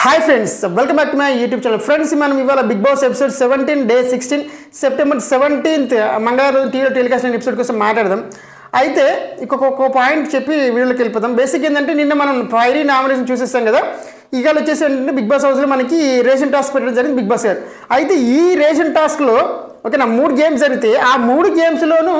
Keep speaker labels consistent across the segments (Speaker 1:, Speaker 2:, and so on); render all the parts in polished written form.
Speaker 1: Hi friends, welcome back to my YouTube channel. Friends, మనం ఇవాళ Bigg Boss episode 17 day 16 September 17th మంగళవారం టీవీలో telecast అయిన episode కోసం మాట్లాడదాం. అయితే ఇంకొక పాయింట్ చెప్పి వీడియోలోకి వెళ్ళిపోతాం. బేసిక్ ఏంటంటే, నిన్న మనం ఫైరీ నామినేషన్ చూసేస్తాం కదా. ఇవాళ వచ్చేసి ఏంటంటే, బిగ్ బాస్ హౌస్లో మనకి రేషన్ టాస్క్ పెట్టడం జరిగింది బిగ్ బాస్ గారు. అయితే ఈ రేషన్ టాస్క్లో ఓకేనా 3 గేమ్స్ జరిగితే ఆ 3 గేమ్స్లోనూ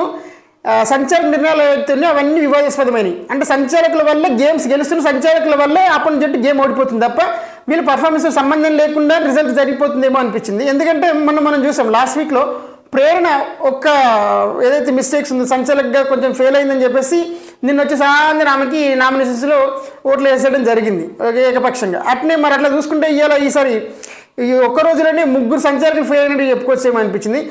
Speaker 1: సంచాలక నిర్ణయాలు అవుతున్నాయి, అవన్నీ వివాదాస్పదమైనవి. అంటే సంచాలకుల వల్ల గేమ్స్ గెలుస్తున్న సంచాలకుల వల్లే అప్పటి జట్టు గేమ్ ఓడిపోతుంది తప్ప వీళ్ళ పర్ఫార్మెన్స్ సంబంధం లేకుండా రిజల్ట్ జరిగిపోతుందేమో అనిపించింది. ఎందుకంటే మనం చూసాం లాస్ట్ వీక్లో ప్రేరణ ఒక్క ఏదైతే మిస్టేక్స్ ఉందో సంచాలకుగా కొంచెం ఫెయిల్ అయిందని చెప్పేసి నిన్న వచ్చేసి అందరూ ఆమెకి నామినేషన్స్లో ఓట్లు వేసేయడం జరిగింది ఏకపక్షంగా. అట్నే మరి అట్లా చూసుకుంటే ఈసారి ఈ ఒక్క రోజులోనే 3 సంచాలకులు ఫెయిల్ అయినట్టు చెప్పుకోవచ్చేమో అనిపించింది.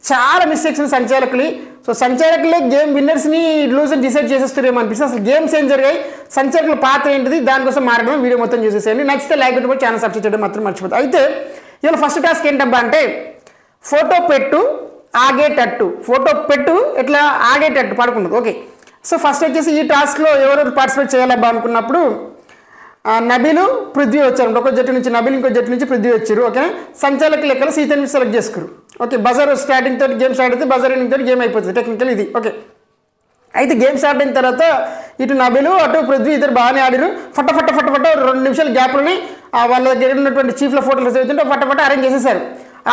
Speaker 1: చాలా మిస్టేక్స్ ఉంది సంచాలకులు. సో సంచాలకులే గేమ్ విన్నర్స్ని లూజర్ డిసైడ్ చేసేస్తారేమో అనిపిస్తుంది. అసలు గేమ్స్ ఏం జరిగాయి, సంచాలకుల పాత్ర ఏంటిది, దానికోసం మాట్లాడడం వీడియో మొత్తం చూసేసేయండి. నచ్చితే లైక్ పెట్టుబడి ఛానల్ సబ్స్క్రైబ్ చేయడం మాత్రం మర్చిపోతుంది. అయితే ఇవాళ ఫస్ట్ టాస్క్ ఏంటబ్బా అంటే, ఫోటో పెట్టు ఆగేటట్టు. ఫోటో పెట్టు ఎట్లా ఆగేటట్టు పడుకుంటుంది. ఓకే, సో ఫస్ట్ వచ్చేసి ఈ టాస్క్లో ఎవరెవరు పార్టిసిపేట్ చేయాలబ్బా అనుకున్నప్పుడు నబీలు పృథ్వీ వచ్చారు. ఒక జట్టు నుంచి నబీల్, ఇంకో జట్టు నుంచి పృథ్వీ వచ్చారు. ఓకేనా, సంచాలక లెక్కలు సీతని సెలెక్ట్ చేసుకురు. ఓకే, బజార్ స్టార్టింగ్ తోటి గేమ్ స్టార్ట్ అయితే బజార్ ఎండింగ్ తోటి గేమ్ అయిపోతుంది టెక్నికల్ ఇది. ఓకే, అయితే గేమ్ స్టార్ట్ అయిన తర్వాత ఇటు నబీలు అటు పృథ్వీ ఇద్దరు బాగానే ఆడిరు. ఫట 2 నిమిషాల గ్యాప్లోనే వాళ్ళ దగ్గర ఉన్నటువంటి చీఫ్ల ఫోటోలు చదువుతుంటే ఫట అరేంజ్ చేసేసారు.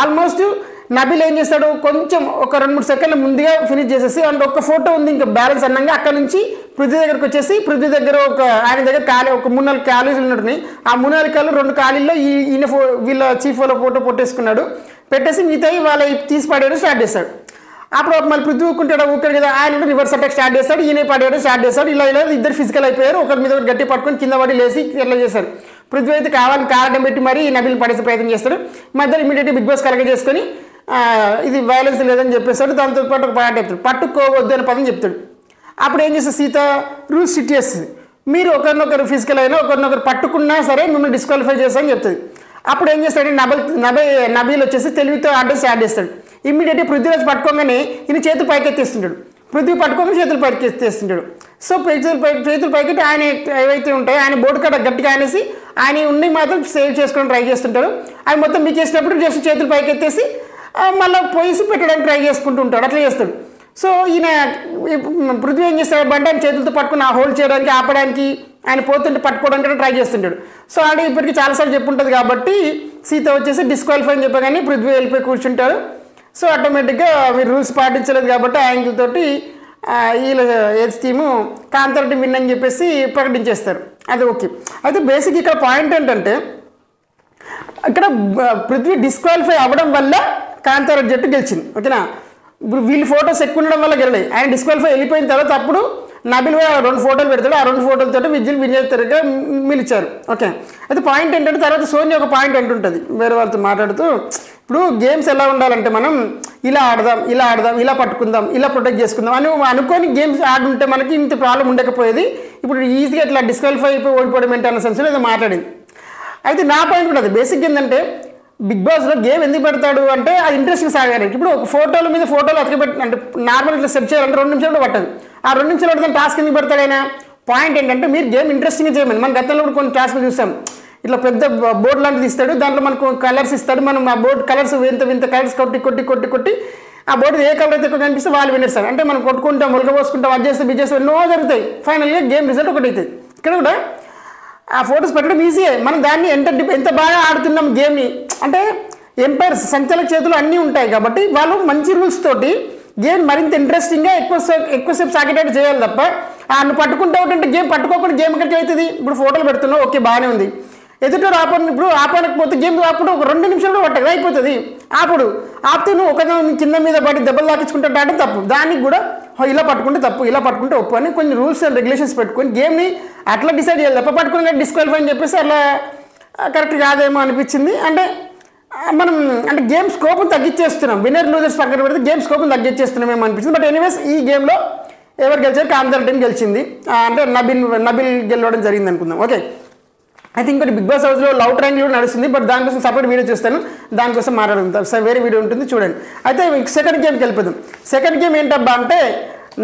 Speaker 1: ఆల్మోస్ట్ నబీల్ ఏం చేస్తాడు, కొంచెం ఒక 2-3 సెకండ్ల ముందుగా ఫినిష్ చేసేసి అండ్ ఒక ఫోటో ఉంది ఇంకా బ్యాలెన్స్ అన్నాగా అక్కడ నుంచి పృథ్వీ దగ్గరకు వచ్చేసి పృథ్వీ దగ్గర ఆయన దగ్గర ఒక 3-4 ఖాళీలు ఉన్నట్టున్నాయి. ఆ 3-4 ఖాళీలు 2 ఖాళీల్లో ఈయన వీళ్ళ చీఫ్ వాళ్ళ ఫోటో పెట్టేసుకున్నాడు. పెట్టేసి మిగతాయి వాళ్ళ తీసి పడేయడం స్టార్ట్ చేస్తాడు. అప్పుడు మళ్ళీ పృథ్వీ ఊకుంటాడు కదా, ఆయన రివర్స్ అటాక్ స్టార్ట్ చేస్తాడు, ఈయన పడేయడం స్టార్ట్ చేస్తాడు. ఇలా ఇద్దరు ఫిజికల్ అయిపోయారు. ఒకరి మీద ఒకటి గట్టి పట్టుకొని కింద పడి లేసి ఎట్లా చేశారు. పృథ్వీ అయితే కావాలని కారణం పెట్టి మరి నబీల్ని పడేసే ప్రయత్నం చేస్తాడు. మధ్యలో ఇమీడియట్గా బిగ్ బాస్ కలెక్ట్ చేసుకొని ఇది వైలెన్స్ లేదని చెప్పేస్తాడు. దాంతోపాటు ఒక పాట చెప్తాడు, పట్టుకోవద్దు అనే పదం చెప్తాడు. అప్పుడు ఏం చేస్తుంది, సీత రూల్స్ సిట్ చేస్తుంది. మీరు ఒకరినొకరు ఫిజికల్ అయినా ఒకరినొకరు పట్టుకున్నా సరే మిమ్మల్ని డిస్క్వాలిఫై చేస్తామని చెప్తుంది. అప్పుడు ఏం చేస్తాడు, నబీల్ వచ్చేసి తెలివితో ఆర్డర్ స్టార్ట్ చేస్తాడు. ఇమ్మీడియట్గా పృథ్వీరాజ్ పట్టుకోగానే ఈయన చేతులు పైకెత్తేస్తుంటాడు. పృథ్వీ పట్టుకోగానే చేతులు పైకెత్తేస్తుంటాడు. సో చేతులు పైకెత్తి ఆయన ఏవైతే ఉంటాయో ఆయన బోర్డు కాడ గట్టిగా అనేసి ఆయన ఉండి మాత్రం సేవ్ చేసుకోవడం ట్రై చేస్తుంటాడు. ఆయన మొత్తం మీకు చేసినప్పుడు జస్ట్ చేతులు పైకెత్తేసి మళ్ళీ పోయేసి పెట్టడానికి ట్రై చేసుకుంటూ ఉంటాడు. అట్లా చేస్తాడు. సో ఈయన పృథ్వీ ఏం చేస్తాడు అంటే ఆయన చేతులతో పట్టుకుని హోల్డ్ చేయడానికి ఆపడానికి ఆయన పోతుంటే పట్టుకోవడానికి ట్రై చేస్తుంటాడు. సో ఆడ ఇప్పటికీ చాలాసార్లు చెప్పుంటుంది కాబట్టి సీత వచ్చేసి డిస్క్వాలిఫై అని చెప్పగానే పృథ్వీ వెళ్ళిపోయి కూర్చుంటాడు. సో ఆటోమేటిక్గా మీరు రూల్స్ పాటించలేదు కాబట్టి యాంగిల్ తోటి వీళ్ళ age team Kantara team win అని చెప్పేసి ప్రకటించేస్తారు. అది ఓకే. అయితే బేసిక్ ఇక్కడ పాయింట్ ఏంటంటే, ఇక్కడ పృథ్వీ డిస్క్వాలిఫై అవ్వడం వల్ల కాంతార జట్టు గెలిచింది. ఓకేనా, ఇప్పుడు వీళ్ళు ఫోటోస్ ఎక్కువ ఉండడం వల్ల గెలలేదు. ఆయన డిస్క్వాలిఫై వెళ్ళిపోయిన తర్వాత అప్పుడు నబీల్ 2 ఫోటోలు పెడతాడు. ఆ 2 ఫోటోలతో విజేతగా మిలిచారు. ఓకే, అయితే పాయింట్ ఏంటంటే, తర్వాత సోనియా ఒక పాయింట్ అంటుంటుంది వేరే వాళ్ళతో మాట్లాడుతూ, ఇప్పుడు గేమ్స్ ఎలా ఉండాలంటే మనం ఇలా ఆడదాం ఇలా పట్టుకుందాం ఇలా ప్రొటెక్ట్ చేసుకుందాం అని అనుకొని గేమ్స్ ఆడుంటే మనకి ఇంత ప్రాబ్లం ఉండకపోయేది. ఇప్పుడు ఈజీగా ఇట్లా డిస్క్వాలిఫై అయిపోయి ఓడిపోవడం ఏంటి అన్న సెన్స్లో ఏదో మాట్లాడింది. అయితే నా పాయింట్ కూడా అది. బేసిక్ ఏంటంటే, బిగ్ బాస్లో గేమ్ ఎందుకు పెడతాడు అంటే అది ఇంట్రెస్టింగ్ సాగడానికి. ఇప్పుడు ఒక ఫోటోల మీద ఫోటోలు అతకబెట్టి అంటే నార్మల్ ఇట్లా సెట్ చేయాలంటే 2 నిమిషాలు పట్టదు. ఆ 2 నిమిషాలు పడుతుంది టాస్క్ ఎందుకు పెడతాడు ఆయన. పాయింట్ ఏంటంటే, మీరు గేమ్ ఇంట్రెస్టింగ్గా చేయమని. మన గతంలో కూడా కొన్ని టాస్క్లు చూసాం. ఇట్లా పెద్ద బోర్డు లాంటిది ఇస్తాడు, దాంట్లో మనకు కలర్స్ ఇస్తాడు. మనం ఆ బోర్డు కలర్స్ వింత కలర్స్ కొట్టి ఆ బోర్డు ఏ కలర్ అయితే ఎక్కువ కనిపిస్తే వాళ్ళు వినేస్తారు. అంటే మనం కొట్టుకుంటాం, మొలకపోసుకుంటాం, అది చేస్తే బిజ్ చేస్తే ఎన్నో జరుగుతాయి. ఫైనల్గా గేమ్ రిజల్ట్ ఒకటి అవుతుంది. ఇక్కడ కూడా ఆ ఫొటోస్ పెట్టడం ఈజీయే. మనం దాన్ని ఎంత బాగా ఆడుతున్నాం గేమ్ని అంటే, ఎంపైర్స్ సంచాలక చేతులు అన్నీ ఉంటాయి కాబట్టి వాళ్ళు మంచి రూల్స్ తోటి గేమ్ మరింత ఇంట్రెస్టింగ్గా ఎక్కువసేపు సాగేటట్టు చేయాలి తప్ప నువ్వు పట్టుకుంటావు అంటే గేమ్ పట్టుకోకుండా గేమ్ ఎక్కడికి అవుతుంది. ఇప్పుడు ఫోటోలు పెడుతున్నావు, ఓకే బాగానే ఉంది. ఎదుట ఆపకపోతే గేమ్ అప్పుడు ఒక 2 నిమిషాలు పట్టదు అయిపోతుంది. ఆపితే నువ్వు ఒకదా కింద మీద పడి దెబ్బలు తాకించుకుంటే అంటే తప్పు. దానికి కూడా ఇలా పట్టుకుంటే తప్పు, ఇలా పట్టుకుంటే ఒప్పు అని కొన్ని రూల్స్ అండ్ రెగ్యులేషన్స్ పెట్టుకొని గేమ్ని అట్లా డిసైడ్ చేయాలి తప్ప పట్టుకుని డిస్క్వాలిఫై అని చెప్పేసి అట్లా కరెక్ట్ కాదేమో అనిపించింది. అంటే మనం అంటే గేమ్ స్కోప్ని తగ్గించేస్తున్నాం. విన్నర్ లూజర్స్ పక్కన పెడితే గేమ్ స్కోప్ని తగ్గించేస్తున్నామేమో అనిపించింది. బట్ ఎనీవేస్ ఈ గేమ్లో ఎవరు గెలిచారు, కాంతార టీం గెలిచింది. అంటే నబీల్ గెలవడం జరిగింది అనుకుందాం. ఓకే, అయితే ఇంకోటి బిగ్ బాస్ హౌస్లో లవ్ ట్రయాంగిల్ కూడా నడుస్తుంది. బట్ దానికోసం సపరేట్ వీడియో చూస్తాను, దానికోసం మాట్లాడుతాం. వేరే వీడియో ఉంటుంది చూడండి. అయితే సెకండ్ గేమ్కి వెళ్ళిపోదాం. సెకండ్ గేమ్ ఏంటబ్బా అంటే,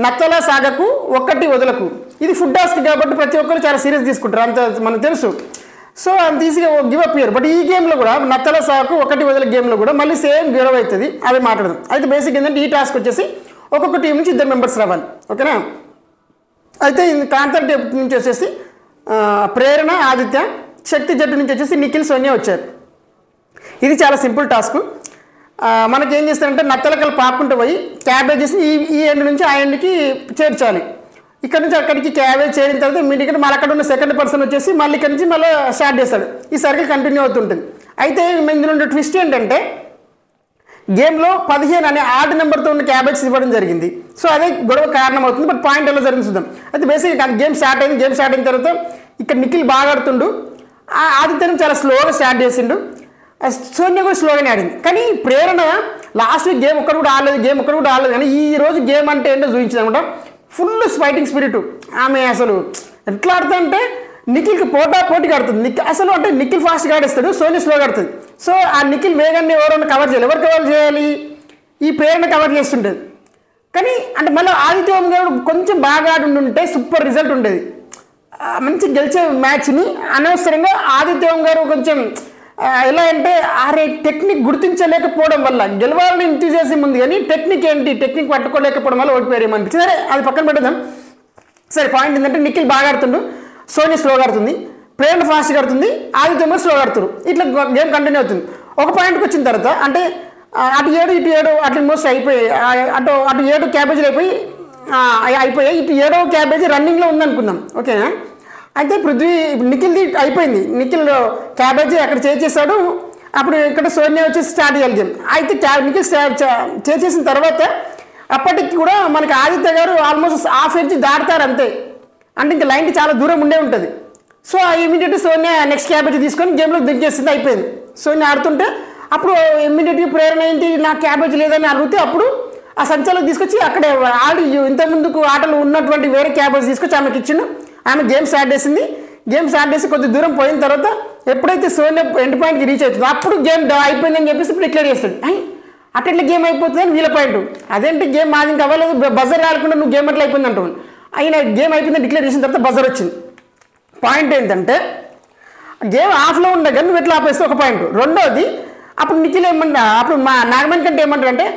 Speaker 1: నత్తల సాగకు ఒక్కటి వదలకు. ఇది ఫుడ్ టాస్క్ కాబట్టి ప్రతి ఒక్కరు చాలా సీరియస్ తీసుకుంటారు, అంత మనకు తెలుసు. సో అంత ఈజీగా గివ్ అప్ ఇయర్. బట్ ఈ గేమ్లో కూడా నత్తల సాకు ఒకటి వదిలే గేమ్లో కూడా మళ్ళీ సేమ్ గొడవ అవుతుంది, అది మాట్లాడదాం. అయితే బేసిక్ ఏంటంటే ఈ టాస్క్ వచ్చేసి ఒక్కొక్క టీం నుంచి 2 మెంబర్స్ రావాలి, ఓకేనా. అయితే కాంతార్ నుంచి వచ్చేసి ప్రేరణ, ఆదిత్య, శక్తి జట్టు నుంచి వచ్చేసి నిఖిల్, సోనియా వచ్చారు. ఇది చాలా సింపుల్ టాస్క్. మనకి ఏం చేస్తారంటే నత్తలకలు పాపుకుంటూ పోయి క్యాబేజెస్ని ఈ ఎండ్ నుంచి ఆ ఎండ్కి చేర్చాలి. ఇక్కడ నుంచి అక్కడికి క్యాబేజ్ చేరిన తర్వాత మీరు ఇక్కడ మళ్ళీ అక్కడ ఉన్న సెకండ్ పర్సన్ వచ్చేసి మళ్ళీ ఇక్కడ నుంచి మళ్ళీ స్టార్ట్ చేస్తాడు. ఈ సర్కిల్ కంటిన్యూ అవుతుంటుంది. అయితే ఇందులో ఉన్న ట్విస్ట్ ఏంటంటే గేమ్లో 15 అనే ఆడ్ నెంబర్తో ఉన్న క్యాబేజ్ ఇవ్వడం జరిగింది. సో అదే గొడవ కారణం అవుతుంది. బట్ పాయింట్ ఎలా జరిగింది చూద్దాం. అయితే బేసిక్గా గేమ్ స్టార్ట్ అయింది. గేమ్ స్టార్ట్ అయిన తర్వాత ఇక్కడ నిఖిల్ బాగా ఆడుతుండు, ఆదిత్యం చాలా స్లోగా స్టార్ట్ చేసిండు, సోనియా కూడా స్లోగానే ఆడింది. కానీ ప్రేరణ లాస్ట్ వీక్ గేమ్ ఒక్కడు కూడా ఆడలేదు. కానీ ఈ రోజు గేమ్ అంటే ఏంటో చూపించింది అనమాట. Full fighting spirit. ఆమె అసలు ఎట్లా ఆడుతుందంటే నిఖిల్కి పోటీగా ఆడుతుంది. అసలు అంటే నిఖిల్ ఫాస్ట్గా ఆడేస్తాడు, సోనియా స్లోగా ఆడుతుంది. సో ఆ నిఖిల్ వేగాన్ని ఎవరైనా కవర్ చేయాలి. ఎవరు కవర్ చేయాలి? ఈ ప్రేరణ కవర్ చేస్తుంటుంది. కానీ అంటే మళ్ళీ ఆదిత్యం గారు కొంచెం బాగా ఆడి ఉంటే సూపర్ రిజల్ట్ ఉండేది, మంచి గెలిచే మ్యాచ్ని. అనవసరంగా ఆదిత్యం గారు కొంచెం ఎలా అంటే టెక్నిక్ గుర్తించలేకపోవడం వల్ల గెలవాలని ఎంతూజియాజం ఉంది, కానీ టెక్నిక్ పట్టుకోలేకపోవడం వల్ల ఓడిపోయారు ఏమనిపించింది. సరే అది పక్కన పెడదాం. సరే పాయింట్ ఏంటంటే నిఖిల్ బాగా ఆడుతుండు, సోనియా స్లోగా ఆడుతుంది, ప్రేరణ ఫాస్ట్గా ఆడుతుంది, ఆదిత్యం స్లోగా ఆడుతున్నారు. ఇట్లా గేమ్ కంటిన్యూ అవుతుంది. ఒక పాయింట్కి వచ్చిన తర్వాత అంటే అటు 7 ఇటు 7 అట్లా మోస్ట్ అయిపోయాయి. అటు 7 క్యాబేజీలు అయిపోయాయి. ఇటు 7వ క్యాబేజీ రన్నింగ్లో ఉందనుకుందాం, ఓకేనా. అయితే నిఖిల్ది అయిపోయింది. నిఖిల్ క్యాబేజీ అక్కడ చేసేసాడు. అప్పుడు ఇక్కడ సోనియా వచ్చేసి స్టార్ట్ చేయాలి గేమ్. అయితే నిఖిల్ చేసేసిన తర్వాత అప్పటికి కూడా మనకి ఆదిత్య గారు ఆల్మోస్ట్ హాఫ్ ఎడ్జ్ దాటుతారు అంతే. అంటే ఇంకా లైన్కి చాలా దూరం ఉండే ఉంటుంది. సో ఇమీడియట్గా సోనియా నెక్స్ట్ క్యాబేజీ తీసుకొని గేమ్లో దించేసింది, అయిపోయింది. సోనియా ఆడుతుంటే అప్పుడు ఇమ్మీడియట్గా ప్రేరణ ఏంటి నా క్యాబేజ్ లేదని అడిగితే అప్పుడు ఆ సంచాలకు తీసుకొచ్చి అక్కడే ఆడి ఇంతకుముందుకు ఆటలు ఉన్నటువంటి వేరే క్యాబేజ్ తీసుకొచ్చి ఆమెకి ఇచ్చిండు. ఆమె గేమ్ స్టార్ట్ చేసింది. గేమ్ స్టార్ట్ చేసి కొద్ది దూరం పోయిన తర్వాత ఎప్పుడైతే సోనియా ఎండ్ పాయింట్కి రీచ్ అవుతుందో అప్పుడు గేమ్ అయిపోయిందని చెప్పేసి ఇప్పుడు డిక్లేర్ చేస్తాడు. అట్లా గేమ్ అయిపోతుందని వీళ్ళ పాయింట్. అదేంటి గేమ్ మాది ఇంకా అవ్వలేదు, బజర్ రాకుండా నువ్వు గేమ్ అట్లా అయిపోయింది అంటావు. అయినా గేమ్ అయిపోయిందని డిక్లేర్ చేసిన తర్వాత బజర్ వచ్చింది. పాయింట్ ఏంటంటే గేమ్ ఆఫ్లో ఉండగా నువ్వు ఎట్లా ఆపేస్తే ఒక పాయింట్. రెండోది అప్పుడు నిఖిల్ ఏమంటా అప్పుడు మా నాగమణి కంటే ఏమంటారంటే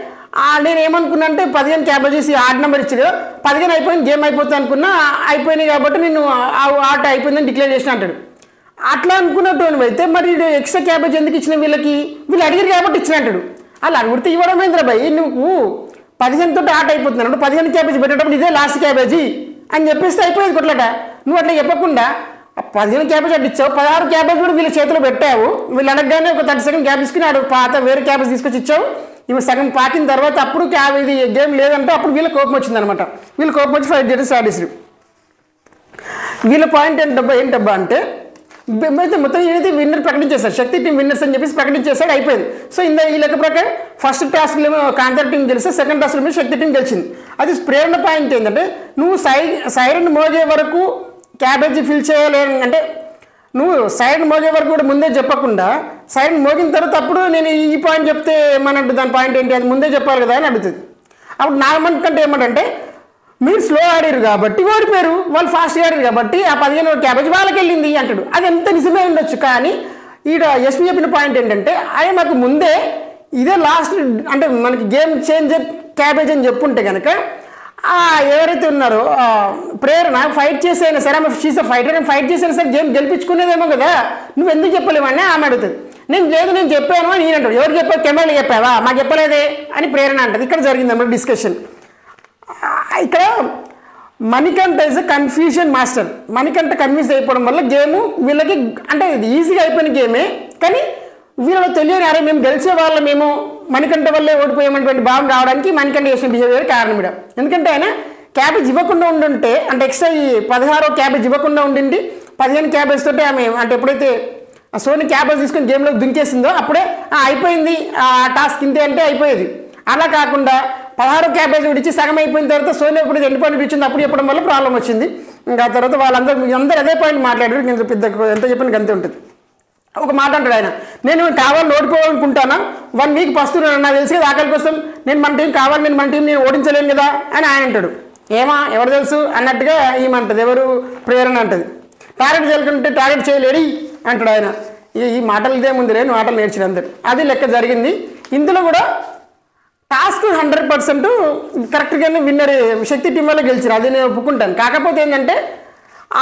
Speaker 1: నేను ఏమనుకున్నా అంటే 15 క్యాబేజెస్ ఆడ్ నెంబర్ ఇచ్చాడు, 15 అయిపోయింది గేమ్ అయిపోతుంది అనుకున్నా, అయిపోయినాయి కాబట్టి నేను ఆట అయిపోయిందని డిక్లేర్ చేసిన అంటాడు. అట్లా అనుకున్నట్టు అయితే మరి ఎక్స్ట్రా క్యాబేజ్ ఎందుకు ఇచ్చిన వీళ్ళు అడిగారు కాబట్టి ఇచ్చిన అంటాడు. అలా అడిగితే ఇవ్వడం ఏంద్రా భయ్, నువ్వు 15 తోటి ఆట అయిపోతున్నాడు, 15 క్యాబేజీ పెట్టేటప్పుడు ఇదే లాస్ట్ క్యాబేజీ అని చెప్పేస్తే అయిపోయింది కొట్లాట. నువ్వు అట్లా చెప్పకుండా 15 క్యాబేజ్ అట్లా ఇచ్చావు, 16 క్యాబేజ్ కూడా వీళ్ళ చేతిలో పెట్టావు. వీళ్ళు అడగగానే ఒక 30 సెకండ్ గ్యాప్ తీసుకుని ఆడు పాత వేరే క్యాబేజ్ తీసుకొచ్చి ఇచ్చావు. ఇవి సగం పాకిన తర్వాత అప్పుడు ఇది గేమ్ లేదంటే అప్పుడు వీళ్ళ కోపం వచ్చిందనమాట. వీళ్ళ కోపం వచ్చి ఫైట్ చేయడం స్టార్ట్ చేసి వీళ్ళ పాయింట్ ఏంటబ్బా అంటే అయితే మొత్తం ఏదైతే విన్నర్ ప్రకటించేశారు, శక్తి టీం విన్నర్స్ అని చెప్పేసి ప్రకటించేసాడు, అయిపోయింది. సో ఈ లెక్క ప్రకారం ఫస్ట్ టాస్క్లో కాంతార్ టీం గెలిస్తే సెకండ్ టాస్క్లో మీద శక్తి టీం గెలిచింది. అది ప్రేరణ పాయింట్ ఏంటంటే నువ్వు సైరన్ మోగే వరకు క్యాబేజీ ఫిల్ చేయాలి అంటే నువ్వు సైరన్ మోగే వరకు కూడా ముందే చెప్పకుండా సైరన్ మోగిన తర్వాత అప్పుడు నేను ఈ పాయింట్ చెప్తే ఏమన్నట్టు దాని పాయింట్ ఏంటి అది ముందే చెప్పాలి కదా అని అడుగుతుంది. అప్పుడు నాగమణి కంటే ఏమంటే మీరు స్లో ఆడారు కాబట్టి ఓడిపోయారు, వాళ్ళు ఫాస్ట్గా ఆడారు కాబట్టి ఆ 15 క్యాబేజ్ వాళ్ళకి వెళ్ళింది అంటాడు. అది ఎంత నిజమే ఉండొచ్చు. కానీ ఈడ ఎస్పీ చెప్పిన పాయింట్ ఏంటంటే అదే మాకు ముందే ఇదే లాస్ట్ అంటే మనకి గేమ్ చేంజర్ క్యాబేజ్ అని చెప్పుంటే కనుక ఎవరైతే ఉన్నారో ప్రేరణ ఫైట్ చేసైనా సరే ఆమె షీస్ ఫైటర్ అని ఫైట్ చేసైనా సరే గేమ్ గెలిపించుకునేదేమో కదా, నువ్వు ఎందుకు చెప్పలేవని ఆమె అడుగుతుంది. నేను చెప్పాను అని నేను అంటాడు. ఎవరు చెప్పావు? కెమెరాలు చెప్పావా? మాకు చెప్పలేదే అని ప్రేరణ అంటది. ఇక్కడ జరిగింది అన్నమాట డిస్కషన్. ఇక్కడ Manikanta is a confusion master. Manikanta confuse అయిపోవడం వల్ల గేము వీళ్ళకి అంటే ఇది ఈజీగా అయిపోయిన గేమే, కానీ వీళ్ళలో తెలియని అరే మేము గెలిచే వాళ్ళ మేము మణికంఠ వల్లే ఓడిపోయామనేటువంటి భావం రావడానికి మణికంఠ చేసిన బిహేవియర్ కారణం ఇక్కడ. ఎందుకంటే ఆయన క్యాబేజ్ ఇవ్వకుండా ఉండుంటే అంటే ఎక్స్ట్రా ఈ 16వ క్యాబేజ్ ఇవ్వకుండా ఉండింది 15 క్యాబేజ్ తోటి ఆమె అంటే ఎప్పుడైతే సోని క్యాబేజ్ తీసుకొని గేమ్లోకి దుంకేసిందో అప్పుడే అయిపోయింది ఆ టాస్క్ ఇంతే అంటే అయిపోయేది. అలా కాకుండా 16 క్యాబేజ్ విడిచి సగం అయిపోయిన తర్వాత సోని ఎప్పుడు ఎండ్ పాయింట్ ఇచ్చింది అప్పుడు చెప్పడం వల్ల ప్రాబ్లం వచ్చింది. ఇంకా తర్వాత అందరూ అదే పాయింట్ మాట్లాడారు. నేను పెద్ద ఎంత చెప్పిన అంతే ఉంటుంది. ఒక మాట అంటాడు ఆయన, నేను కావాలని ఓడిపోవాలనుకుంటానా 1 వీక్ పస్తున్నాను నాకు తెలిసి కదా ఆకలి కోసం నేను మన టీం కావాలి నేను మన టీం నేను ఓడించలేను కదా అని ఆయన అంటాడు. ఎవరు తెలుసు అన్నట్టుగా ఏమంటది ఎవరు ప్రేరణ అంటది. టార్గెట్ చేయాలంటే టార్గెట్ చేయలేడు అంటాడు ఆయన. ఈ మాటలు ఇదే ముందు లేని మాటలు నేర్చిన అంతే, అది లెక్క జరిగింది. ఇందులో కూడా టాస్క్ 100% కరెక్ట్గానే విన్నర్ శక్తి టీం వల్ల గెలిచారు, అది నేను ఒప్పుకుంటాను. కాకపోతే ఏంటంటే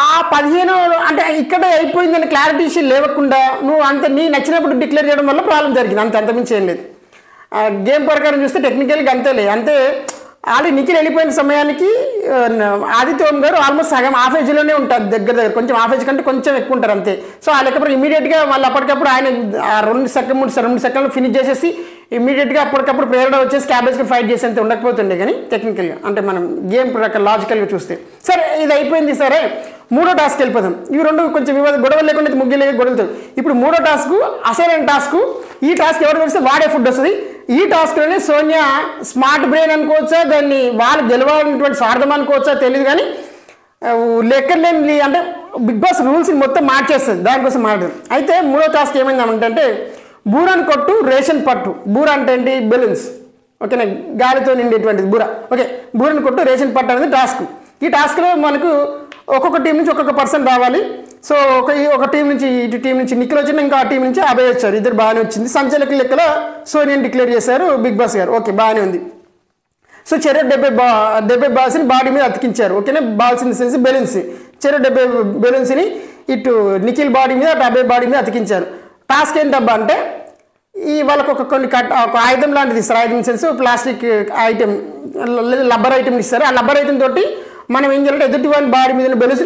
Speaker 1: ఆ 15 అంటే ఇక్కడ అయిపోయిందని క్లారిటీ ఇష్యూ లేవకుండా నువ్వు అంత నీ నచ్చినప్పుడు డిక్లేర్ చేయడం వల్ల ప్రాబ్లం జరిగింది, అంతమించి ఏం లేదు. గేమ్ ప్రకారం చూస్తే టెక్నికల్గా అంతేలే, అంతే. ఆల్రెడీ నిఖిల్ వెళ్ళిపోయిన సమయానికి ఆదిత్య ఓం గారు ఆల్మోస్ట్ సగం హాఫ్ ఏజ్లోనే ఉంటారు, దగ్గర కొంచెం హాఫ్ ఏజ్ కంటే కొంచెం ఎక్కువ ఉంటారు అంతే. సో ఆ లెక్కప్పుడు ఇమీడియట్గా వాళ్ళు అప్పటికప్పుడు ఆయన 2 సెకండ్లు ఫినిష్ చేసేసి ఇమీడియట్గా అప్పటికప్పుడు ప్రేరణ వచ్చేసి క్యాబేజ్కి ఫైట్ చేసేంత ఉండకపోతుండే. కానీ టెక్నికల్గా అంటే మనం గేమ్ ప్రకారం లాజికల్గా చూస్తే సరే ఇది అయిపోయింది. సరే 3వ టాస్క్ వెళ్ళిపోదాం. ఇవి 2 కొంచెం గొడవలు లేకుండా ముగ్గులు గొడవలతో. ఇప్పుడు 3వ టాస్క్ అసలైన టాస్క్. ఈ టాస్క్ ఎవరు తెలిస్తే వాడే ఫుడ్ వస్తుంది. ఈ టాస్క్లోనే సోనియా స్మార్ట్ బ్రెయిన్ అనుకోవచ్చా, దాన్ని వాళ్ళు గెలవాలన్నటువంటి స్వార్థం అనుకోవచ్చా తెలియదు. కానీ లెక్కలేని అంటే బిగ్ బాస్ రూల్స్ని మొత్తం మార్చేస్తుంది, దానికోసం మాట్లాడదు. అయితే 3వ టాస్క్ ఏమైందంటే బూరాన్ని కొట్టు రేషన్ పట్టు. బూర అంటే ఏంటి? బెలూన్స్. ఓకేనా, గాలితో నిండేటువంటిది బూర. ఓకే, బూరని కొట్టు రేషన్ పట్టు అనేది టాస్క్. ఈ టాస్క్లో మనకు ఒక్కొక్క టీం నుంచి ఒక్కొక్క పర్సన్ రావాలి. సో ఒక టీం నుంచి ఇటు టీం నుంచి నిఖిల్ వచ్చిన, ఇంకా ఆ టీం నుంచి అభయ్ వచ్చారు, ఇద్దరు బాగానే వచ్చింది. సంచలక లెక్కలో సోనియాని డిక్లేర్ చేశారు బిగ్ బాస్ గారు. ఓకే, బాగానే ఉంది. సో చెరో 70 బాల్స్ని బాడీ మీద అతికించారు. ఓకేనా, balls in the sense balloons. చెరో 70 బెలూన్స్ని ఇటు నిఖిల్ బాడీ మీద అటు అభయ్ బాడీ మీద అతికించారు. టాస్క్ ఏంటబ్బా అంటే ఈ వాళ్ళకు ఒక ఆయుధం లాంటిది ఇస్తారు. ఆయుధం సెన్స్ ప్లాస్టిక్ ఐటెం లేదా లబ్బర్ ఐటెం ఇస్తారు. ఆ లబ్బర్ ఐటెం తోటి మనం ఏం చేయాలంటే ఎదుటి వాని బాడీ మీద బెలూన్స్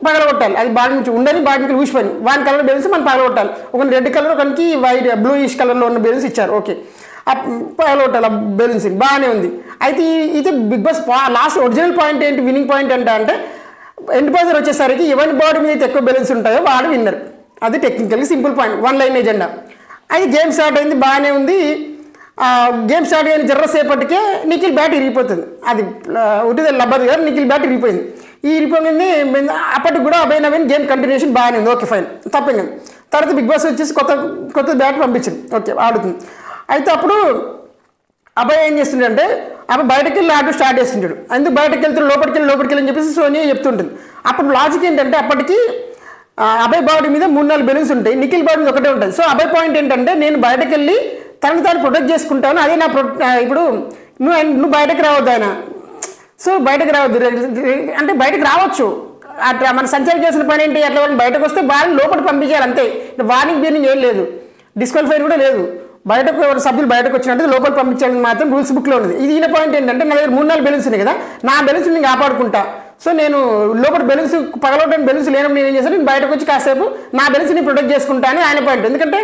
Speaker 1: పగలగొట్టాలి. అది బాడీ నుంచి ఉండని, బాడీ నుంచి ఊసిపోయి వాని కలర్ బెలూన్స్ మనం పగలగొట్టాలి. ఒక రెడ్ కలర్, ఒకరికి వైట్ బ్లూయిష్ కలర్లో ఉన్న బెలూన్స్ ఇచ్చారు. ఓకే, పగలగొట్టాలి ఆ బెలూన్స్. బాగానే ఉంది. అయితే ఇది Bigg Boss last original point ఏంటి, విన్నింగ్ పాయింట్ అంటే ఎండ్ పాజర్ వచ్చేసరికి ఎవరి బాడీ మీద అయితే ఎక్కువ బెలూన్స్ ఉంటాయో వాడు విన్నర్. అది టెక్నికల్గా సింపుల్ పాయింట్, 1 లైన్ ఎజెండా. అది గేమ్ స్టార్ట్ అయింది, బాగానే ఉంది. గేమ్ స్టార్ట్ అయిన జర్రసేపటికే నిఖిల్ బ్యాట్ ఇరిగిపోతుంది. అది ఒకటిదే లబ్బది కదా, నిఖిల్ బ్యాట్ ఇరిగిపోయింది. ఈ ఇరిగిపోయింది అప్పటికి కూడా అభయ్ నవీన్ గేమ్ కంటిన్యూషన్ బాగానే ఉంది. ఓకే ఫైన్, తప్పేం. తర్వాత బిగ్ బాస్ వచ్చేసి కొత్త బ్యాట్ పంపించింది. ఓకే, ఆడుతుంది. అయితే అప్పుడు అభయ్ ఏం చేస్తుండే, అప్పుడు బయటకు వెళ్ళి ఆట స్టార్ట్ చేస్తుంటాడు. అందుకు బయటకు వెళ్తే లోపలికి వెళ్ళి అని చెప్పేసి సోనియా చెప్తుంటుంది. అప్పుడు లాజిక్ ఏంటంటే అప్పటికి అభయ్ బాడీ మీద 3-4 బెలూన్స్ ఉంటాయి, నిఖిల్ బాడీ మీద ఒకటే ఉంటుంది. సో అభయ్ పాయింట్ ఏంటంటే నేను బయటకు వెళ్ళి తనని తాను ప్రొటెక్ట్ చేసుకుంటాను, అదే నా ఇప్పుడు నువ్వు బయటకు రావద్దు ఆయన. సో బయటకు రావద్దు అంటే బయటకు రావచ్చు, అట్లా మన సంచారం చేసిన పని ఏంటి, అట్లా వాళ్ళని బయటకు వస్తే వాళ్ళని లోపలికి పంపించాలి అంతే. వార్నింగ్ బీర్నింగ్ ఏం లేదు, డిస్క్వాలిఫైర్ కూడా లేదు. బయటకు ఎవరు సభ్యులు బయటకు వచ్చినట్టు లోపల పంపించాలని మాత్రం రూల్స్ బుక్లో ఉంది. ఇది ఈయన పాయింట్ ఏంటంటే నా దగ్గర 3-4 బెలూన్స్ ఉన్నాయి కదా, నా బెలూన్స్ నేను కాపాడుకుంటా. సో నేను లోపల బెలూన్స్ పగలవడానికి బెలూన్స్ లేనప్పుడు నేను ఏం చేస్తాను, నేను బయటకు వచ్చి కాసేపు నా బెలూన్స్ని ప్రొటెక్ట్ చేసుకుంటాను ఆయన పాయింట్. ఎందుకంటే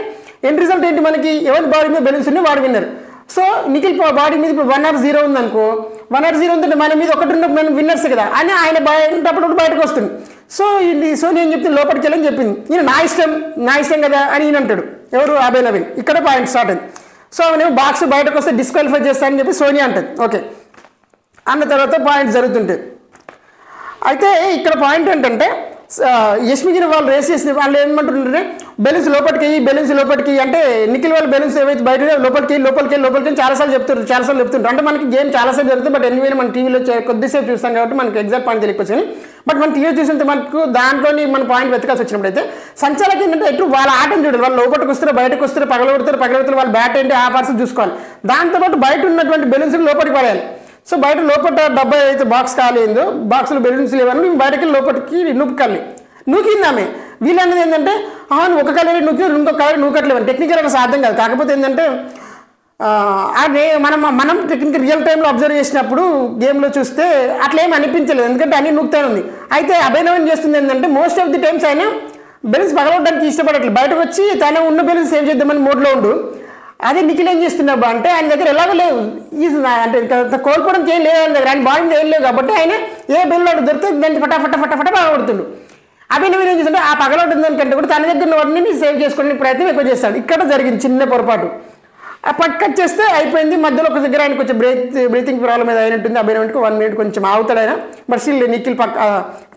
Speaker 1: ఎండ్ రిజల్ట్ ఏంటి, మనకి ఎవరి బాడీ మీద బెలూన్స్ ఉన్నాయి వాడు విన్నర్. సో నిఖిల్ బాడీ మీద ఇప్పుడు 1 or 0 ఉందనుకో, 1 or 0 ఉందంటే మన మీద ఒకటి ఉన్నప్పుడు మనం విన్నర్స్ కదా అని ఆయన అప్పుడు బయటకు వస్తుంది. సో నేను చెప్తే లోపలికి వెళ్ళని చెప్పింది, ఈయన నా ఇష్టం కదా అని ఈయన అంటాడు. ఎవరు? అభయ్ నవీన్. ఇక్కడ పాయింట్ స్టార్ట్ అయింది. సో నేను బాక్స్ బయటకు వస్తే డిస్క్వాలిఫై చేస్తానని చెప్పి సోనియా అంటుంది. ఓకే, అన్న తర్వాత పాయింట్ జరుగుతుంటే అయితే ఇక్కడ పాయింట్ ఏంటంటే యష్మిగిరి వాళ్ళు రేస్ చేసిన వాళ్ళు ఏమంటుంటే బెలూన్స్ లోపలికి అంటే నిఖిల్ వాళ్ళ బెలూన్స్ ఏవైతే బయట లోపలికి చాలాసార్లు చెప్తుంటారు. అంటే మనకి గేమ్ చాలాసార్లు జరుగుతుంది. బట్ ఎనివే మనం టీవీలో కొద్దిసేపు చూస్తాం కాబట్టి మనకి ఎగ్జాక్ట్ పాయింట్ తెలియకపోవచ్చు. బట్ మనం టీవీ చూసినంత మనకు దాంట్లోని మన పాయింట్ వెతకాల్సి వచ్చినప్పుడు అయితే సంచాలకి ఏంటంటే ఎటు వాళ్ళ ఆటను చూడాలి. వాళ్ళు లోపలికి వస్తారు, బయటకు వస్తారు, పగలగొడతారు, వాళ్ళ బ్యాట్ ఏంటి ఆ పర్సన్ చూసుకోవాలి. దాంతోపాటు బయట ఉన్నటువంటి బెలూన్స్ లోపలికి పడేయాలి. సో బయట లోపల డబ్బా అయితే బాక్స్ కాలేదో, బాక్స్లో బెలూన్స్ లేవని మేము బయటకి లోపలికి నూకిందామే. వీళ్ళన్నది ఏంటంటే నువ్వు ఒక కలర్ నూకి ఇంకొక కలర్ నూకట్లేవని టెక్నికల్ అన్న సాధ్యం కాదు. కాకపోతే ఏంటంటే మనం టెక్నికల్ రియల్ టైంలో అబ్జర్వ్ చేసినప్పుడు గేమ్లో చూస్తే అట్లా ఏమి అనిపించలేదు, ఎందుకంటే అన్ని నూకుతానే ఉంది. అయితే అభినవం చేస్తుంది ఏంటంటే మోస్ట్ ఆఫ్ ది టైమ్స్ ఆయన బెలూన్స్ పగలవడానికి ఇష్టపడట్లేదు, బయటకు వచ్చి తన ఉన్న బెలూన్స్ సేవ్ చేద్దామని మోడ్లో ఉండు. అదే నిఖిల్ ఏం చేస్తున్నావు అంటే ఆయన దగ్గర ఎలాగో లేవు, అంటే కోల్పోవడానికి ఏం లేదు ఆయన దగ్గర, ఆయన బాడీ ఏం లేవు కాబట్టి ఆయన ఏ బెల్లు దొరికితే దాన్ని ఫటాఫట పగలగొడుతుండు. అభినవీన్ ఏం చేస్తుంటే ఆ పగలగొట్టిన దానికంటే కూడా తన దగ్గర వాటిని సేవ్ చేసుకునే ప్రయత్నం ఎక్కువ చేస్తాడు. ఇక్కడ జరిగింది చిన్న పొరపాటు. ఆ కట్ చేస్తే అయిపోయింది. మధ్యలో ఒక దగ్గర ఆయన కొంచెం బ్రీతింగ్ ప్రాబ్లం ఏదో అయినట్టుంది. అభినవీన్కి 1 minute కొంచెం ఆగుతాడు ఆయన. బట్ స్టిల్ నిఖిల్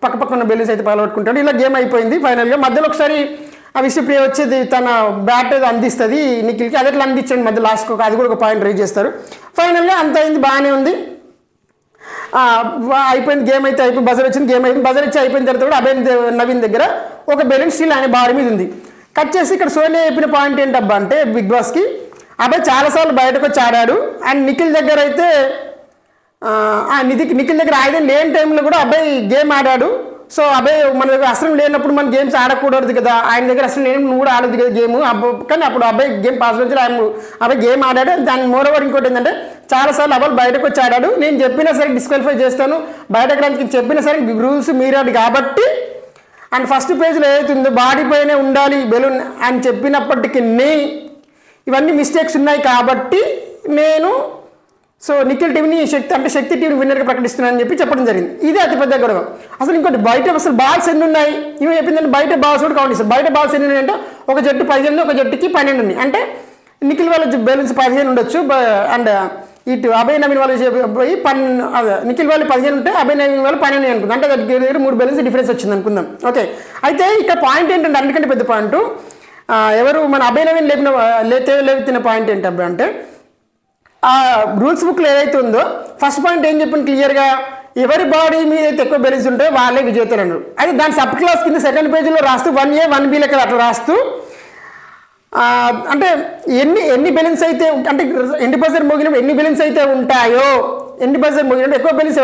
Speaker 1: పక్క ఉన్న బెలూన్స్ అయితే పగలగొట్టుకుంటాడు. ఇలా గేమ్ అయిపోయింది. ఫైనల్గా మధ్యలో ఒకసారి ఆ విష్ణుప్రియ వచ్చేది తన బ్యాట్ అందిస్తుంది నిఖిల్కి, అది ఎట్లా అందించండి మధ్య లాస్ట్కి అది కూడా ఒక పాయింట్ రైజ్ చేస్తారు. ఫైనల్గా అంత అయింది, బాగానే ఉంది, అయిపోయింది. గేమ్ అయితే అయిపోయింది, బజర్ వచ్చింది, గేమ్ అయిపోయింది. బజర్ ఇచ్చి అయిపోయిన తర్వాత కూడా అభయ్ నవీన్ దగ్గర ఒక బెలూన్ స్టిల్ ఆయన బాడీ మీద ఉంది. కట్ చేసి ఇక్కడ సోనియా చెప్పిన పాయింట్ ఏంటబ్బా అంటే బిగ్ బాస్కి అబ్బాయి చాలాసార్లు బయటకు వచ్చి ఆడాడు అండ్ నిఖిల్ దగ్గర అయితే నిఖిల్ దగ్గర ఆయుధం లేని టైంలో కూడా అబ్బాయి గేమ్ ఆడాడు. సో అబ్బాయి మన దగ్గర అసలు లేనప్పుడు మనం గేమ్స్ ఆడకూడదు కదా, ఆయన దగ్గర అసలు లేని నువ్వు కూడా ఆడదు కదా గేమ్. కానీ అప్పుడు అబ్బాయి గేమ్ పాస్ వచ్చి అబ్బాయి గేమ్ ఆడాడు. దాని మోరవర్ ఇంకోటి ఏంటంటే చాలాసార్లు అబ్బాయి బయటకు వచ్చి ఆడాడు. నేను చెప్పినా సరే డిస్క్వాలిఫై చేస్తాను, బయటకు రానికి చెప్పినా సరే రూల్స్ మీరాడు కాబట్టి అండ్ ఫస్ట్ పేజ్లో ఏదైతుందో బాడీ పైనే ఉండాలి బెలూన్ అని చెప్పినప్పటికీ ఇవన్నీ మిస్టేక్స్ ఉన్నాయి కాబట్టి నేను సో నిఖిల్ టీంని శక్తి టీంని విన్నర్గా ప్రకటిస్తున్నానని చెప్పి చెప్పడం జరిగింది. ఇదే అతిపెద్ద గొడవ. అసలు ఇంకోటి బయట అసలు బాల్స్ ఎన్ని ఉన్నాయి ఇవి చెప్పిందంటే బయట బాల్స్ కూడా కౌంట్ చేస్తారు. బయట బాల్స్ ఎన్ని ఉన్నాయి అంటే ఒక జట్టు 15 ఒక జట్టుకి 12 ఉన్నాయి. అంటే నిఖిల్ వాళ్ళ బెలూన్స్ 15 ఉండొచ్చు అండ్ ఇటు అభయ్ నవీన్ వాళ్ళు పోయి నిఖిల్ వాళ్ళు 15 ఉంటే అభయ్ నవీన్ వాళ్ళు 12 అనుకుందాం. అంటే దగ్గర 3 బెలూన్స్ డిఫరెన్స్ వచ్చింది అనుకుందాం. ఓకే, అయితే ఇక్కడ పాయింట్ ఏంటంటే అన్నికంటే పెద్ద పాయింట్ ఎవరు మన అభయ్ నవీన్ లేవిన పాయింట్ ఏంటబ్బా అంటే ఆ రూల్స్ బుక్లో ఏదైతే ఉందో ఫస్ట్ పాయింట్ ఏం చెప్పింది క్లియర్గా, ఎవరి బాడీ మీద అయితే ఎక్కువ బెలూన్స్ ఉంటాయో వాళ్ళే విజేతలు అన్నారు. అయితే దాని సబ్ క్లాస్ కింద సెకండ్ పేజీలో రాస్తూ 1A 1B లెక్క అట్లా రాస్తూ అంటే ఎన్ని బెలూన్స్ అయితే అంటే ఎండ్ బజర్ మోగినప్పుడు ఎన్ని బెలూన్స్ అయితే ఉంటాయో ఎండ్ బజర్ మోగినప్పుడు ఎక్కువ బెలూన్స్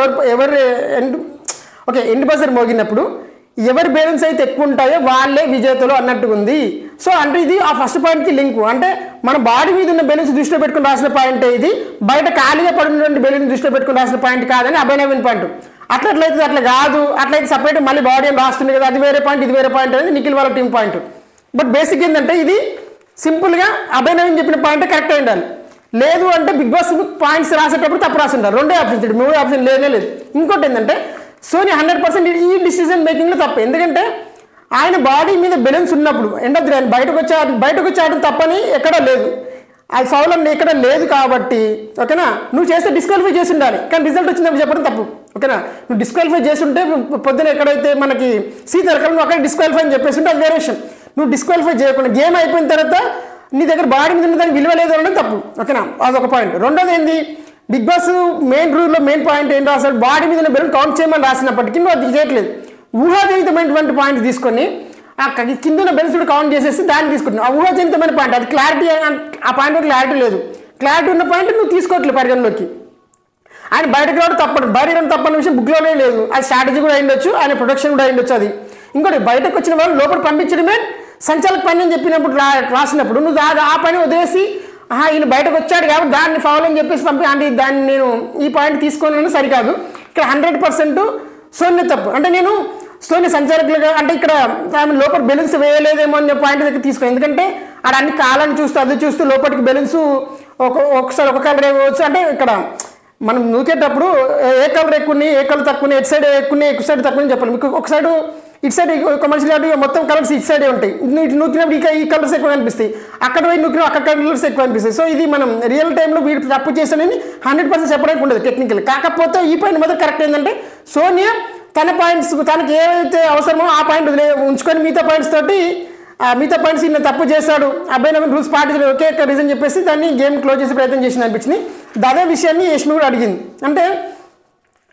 Speaker 1: ఎండ్ బజర్ మోగినప్పుడు ఎవరి బెలూన్స్ అయితే ఎక్కువ ఉంటాయో వాళ్ళే విజేతలు అన్నట్టుగా ఉంది. సో అంటే ఇది ఆ ఫస్ట్ పాయింట్కి లింకు. అంటే మన బాడీ మీద ఉన్న బెలూన్స్ దృష్టిలో పెట్టుకుని రాసిన పాయింట్ ఇది, బయట ఖాళీగా పడినటువంటి బెలూన్స్ దృష్టిలో పెట్టుకుని రాసిన పాయింట్ కాదని అభయ్ నవీన్ పాయింట్. అట్లయితే అట్లా కాదు, అట్లయితే సపరేట్ మళ్ళీ బాడీ అని రాస్తుంది కదా, అది వేరే పాయింట్ ఇది వేరే పాయింట్ అనేది నిఖిల్ వాళ్ళ టీం పాయింట్. బట్ బేసిక్ ఏంటంటే ఇది సింపుల్గా అభయ్ నవీన్ చెప్పిన పాయింట్ కరెక్ట్ అయి ఉండాలి. లేదు అంటే బిగ్ బాస్ పాయింట్స్ రాసేటప్పుడు తప్పు రాసింటారు. 2 ఆప్షన్స్, 3 ఆప్షన్ లేనే లేదు. ఇంకోటి ఏంటంటే సోని 100% ఈ డిసిజన్ మేకింగ్లో తప్ప. ఎందుకంటే ఆయన బాడీ మీద బెలూన్స్ ఉన్నప్పుడు ఎండ్ ఆఫ్ ది ఆయన బయటకు వచ్చి ఆడడం తప్పని ఎక్కడా లేదు, అది ఫౌల్ అని ఎక్కడ లేదు కాబట్టి ఓకేనా, నువ్వు చేస్తే డిస్క్వాలిఫై చేసి ఉండాలి. కానీ రిజల్ట్ వచ్చినప్పుడు చెప్పడం తప్పు. ఓకేనా, నువ్వు డిస్క్వాలిఫై చేసి ఉంటే పొద్దున ఎక్కడైతే మనకి సీట్ దొరకడం నువ్వు అక్కడ డిస్క్వాలిఫై అని చెప్పేసి ఉంటే అది వేరే విషయం. నువ్వు డిస్క్వాలిఫై చేయకుండా గేమ్ అయిపోయిన తర్వాత నీ దగ్గర బాడీ మీద ఉన్న దానికి విలువ లేదు అనడం తప్పు. ఓకేనా, అదొక పాయింట్. రెండోది ఏంది, బిగ్ బాస్ మెయిన్ రూల్లో మెయిన్ పాయింట్ ఏంటో అసలు బాడీ మీద బెలూన్ కౌంట్ చేయమని రాసినప్పటికీ నువ్వు అది చేయట్లేదు. ఊహాజనితమైనటువంటి పాయింట్ తీసుకొని ఆ కింద ఉన్న బెలూన్స్ కూడా కౌంట్ చేసేసి దాన్ని తీసుకుంటున్నావు. ఆ ఊహాజనితమైన పాయింట్ అది క్లారిటీ, ఆ పాయింట్ క్లారిటీ లేదు. క్లారిటీ ఉన్న పాయింట్ నువ్వు తీసుకోవట్లేదు పరిగణలోకి. ఆయన బయటకు రావడం తప్పని విషయం బుక్లోనే లేదు. అది స్ట్రాటజీ కూడా అయ్యిండొచ్చు, ఆయన ప్రొడక్షన్ కూడా అయ్యిండొచ్చు. అది ఇంకోటి బయటకు వచ్చిన వాళ్ళు లోపల పంపించడమే సంచాలక పని అని చెప్పినప్పుడు రాసినప్పుడు నువ్వు ఆ పని వదిలేసి ఈయన బయటకు వచ్చాడు కాబట్టి దాన్ని ఫాలో అని చెప్పేసి అంటే దాన్ని నేను ఈ పాయింట్ తీసుకోవాలని సరికాదు. ఇక్కడ 100% సోని తప్పు. అంటే నేను సోని సంచాలకులుగా అంటే ఇక్కడ ఆమె లోపల బెలూన్స్ వేయలేదేమో అనే పాయింట్ దగ్గర తీసుకో. ఎందుకంటే ఆడ అన్ని కాలాన్ని చూస్తూ అది చూస్తూ లోపలికి బెలూన్స్ ఒకసారి ఒక కలర్ వేయవచ్చు. అంటే ఇక్కడ మనం నూకేటప్పుడు ఏ కలర్ ఎక్కువని ఏ కలర్ తక్కువని ఎటు సైడ్ ఎక్కువని ఎక్కువ సైడ్ తక్కువని చెప్పాలి. మీకు ఒక సైడ్ ఇటు సైడ్ ఒక మనిషి కాబట్టి మొత్తం కలర్స్ ఇటు సైడే ఉంటాయి. ఇటు నూకినప్పుడు ఇక ఈ కలర్స్ ఎక్కువ కనిపిస్తాయి, అక్కడ పోయి నూకినప్పుడు అక్కడ కలర్స్ ఎక్కువ కనిపిస్తాయి. సో ఇది మనం రియల్ టైంలో వీటి తప్పు చేస్తానని 100% చెప్పడానికి ఉండదు టెక్నికల్. కాకపోతే ఈ పాయింట్ మాత్రం కరెక్ట్ ఏంటంటే సోనియా తన పాయింట్స్ తనకి ఏవైతే అవసరమో ఆ పాయింట్ ఉంచుకొని మిగతా పాయింట్స్ ఈయన తప్పు చేశాడు, అబ్బాయి నవీన్ రూల్స్ పాటించలేదు, ఒకే రీజన్ చెప్పేసి దాన్ని గేమ్ క్లోజ్ చేసే ప్రయత్నం చేసింది అనిపించింది. అదే విషయాన్ని యష్మి కూడా అడిగింది. అంటే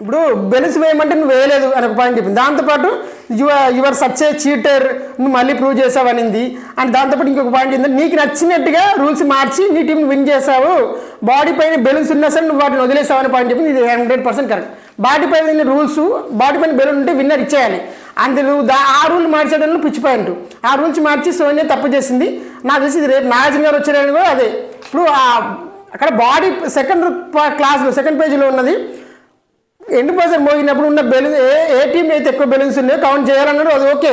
Speaker 1: ఇప్పుడు బెలూన్స్ వేయమంటే నువ్వు వేయలేదు అని ఒక పాయింట్ చెప్పింది. దాంతోపాటు యువర్ సచ్ ఏ చీటర్, నువ్వు మళ్ళీ ప్రూవ్ చేసావు అనింది. అండ్ దాంతోపాటు ఇంకొక పాయింట్ ఏంటంటే నీకు నచ్చినట్టుగా రూల్స్ మార్చి నీ టీంని విన్ చేసావు, బాడీ పైన బెలూన్స్ ఉన్నా సరే నువ్వు వాటిని వదిలేసావు అని పాయింట్ చెప్పింది. ఇది 100% కరెక్ట్. బాడీ పైన రూల్స్, బాడీ పైన బెలూన్ ఉంటే విన్నర్ ఇచ్చేయాలి. అంతే నువ్వు ఆ రూల్ మార్చేయడంలో పిచ్చి పాయింట్. ఆ రూల్స్ మార్చి సోనియా తప్పు చేసింది. నాకు తెలిసి ఇది రేపు నాగార్జున గారు వచ్చేయడానికి కూడా అదే. ఇప్పుడు అక్కడ బాడీ సెకండ్ పేజీలో ఉన్నది ఎండ్ బజర్ మోగినప్పుడు ఉన్న బెలూన్ ఏ టీం అయితే ఎక్కువ బెలూన్స్ ఉన్నాయో కౌంట్ చేయాలన్నాడు, అది ఓకే.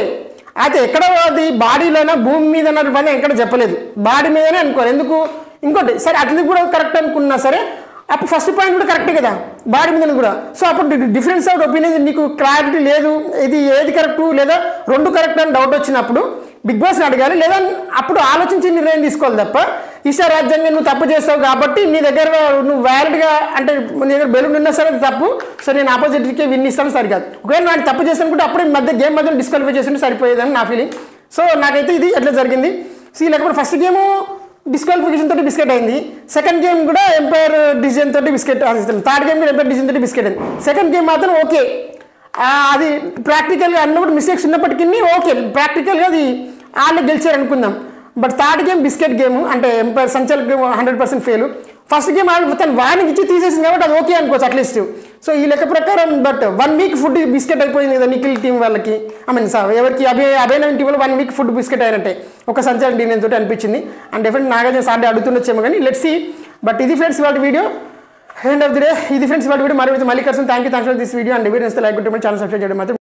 Speaker 1: అయితే ఎక్కడ అది బాడీలోనా భూమి మీద అన్నట్టు పని ఎక్కడ చెప్పలేదు, బాడీ మీదనే అనుకోవాలి. ఎందుకు ఇంకోటి సరే అట్లా కూడా కరెక్ట్ అనుకున్నా సరే అప్పుడు ఫస్ట్ పాయింట్ కూడా కరెక్టే కదా బాడీ మీద కూడా. సో అప్పుడు డిఫరెన్స్ ఆఫ్ ఒపీనియన్ నీకు క్లారిటీ లేదు, ఇది ఏది కరెక్టు లేదా 2 కరెక్ట్ అని డౌట్ వచ్చినప్పుడు బిగ్ బాస్ని అడగాలి, లేదా అప్పుడు ఆలోచించి నిర్ణయం తీసుకోవాలి తప్ప ఈశారాజ్యంగా నువ్వు తప్పు చేస్తావు కాబట్టి నీ దగ్గర నువ్వు వ్యాలిడ్గా అంటే నీ దగ్గర బెలూన్ ఉన్నా సరే అది తప్పు, సో నేను ఆపోజిట్కే విన్ ఇస్తాను సరికాదు. ఒకవేళ నాకు తప్పు చేస్తాను కూడా అప్పుడే గేమ్ మధ్యలో డిస్క్వాలిఫై చేస్తుంటే సరిపోయేదని నా ఫీలింగ్. సో నాకైతే ఇది ఎట్లా జరిగింది. లేకపోతే ఫస్ట్ గేము డిస్క్వాలిఫికేషన్ తోటి బిస్కెట్ అయింది, సెకండ్ గేమ్ కూడా ఎంపైర్ డిసిజన్ తోటి బిస్కెట్, థర్డ్ గేమ్ కూడా ఎంపైర్ డిసిజన్ తోటి బిస్కెట్ అయింది. సెకండ్ గేమ్ మాత్రం ఓకే, అది ప్రాక్టికల్గా అన్నప్పుడు మిస్టేక్స్ ఉన్నప్పటికీ ఓకే, ప్రాక్టికల్గా అది వాళ్ళు గెలిచారు అనుకుందాం. But third game biscuit game అంటే ఎంపైర్ సంచల్ గేమ్ 100% ఫెయిల్. ఫస్ట్ గేమ్ తను వానికి ఇచ్చి తీసేసింది కాబట్టి అది ఓకే అనుకోవచ్చు అట్లీస్ట్. సో ఈ లెక్క ప్రకారం బట్ 1 వీక్ ఫుడ్ బిస్కెట్ అయిపోయింది కదా నిఖిల్ టీం వాళ్ళకి, ఐ మీన్ సార్ ఎవరికి అభయనగర్ టీంలో 1 వీక్ ఫుడ్ బిస్కెట్ అయినట్టే ఒక సంచలన డినెన్ తోటి అనిపించింది. అండ్ డెఫినెట్ నాగార్జున సార్డే అడుగుతుండొచ్చేమో కానీ లెట్స్ సీ. బట్ ఇది ఫ్రెండ్స్ వాటి video, end of the day ఇది ఫ్రెండ్స్ వాటి వీడియో. మళ్ళీ కలిసి thank you for this video and video like కొట్టి ఛానల్ సబ్స్క్రైబ్ చేయడం మాత్రం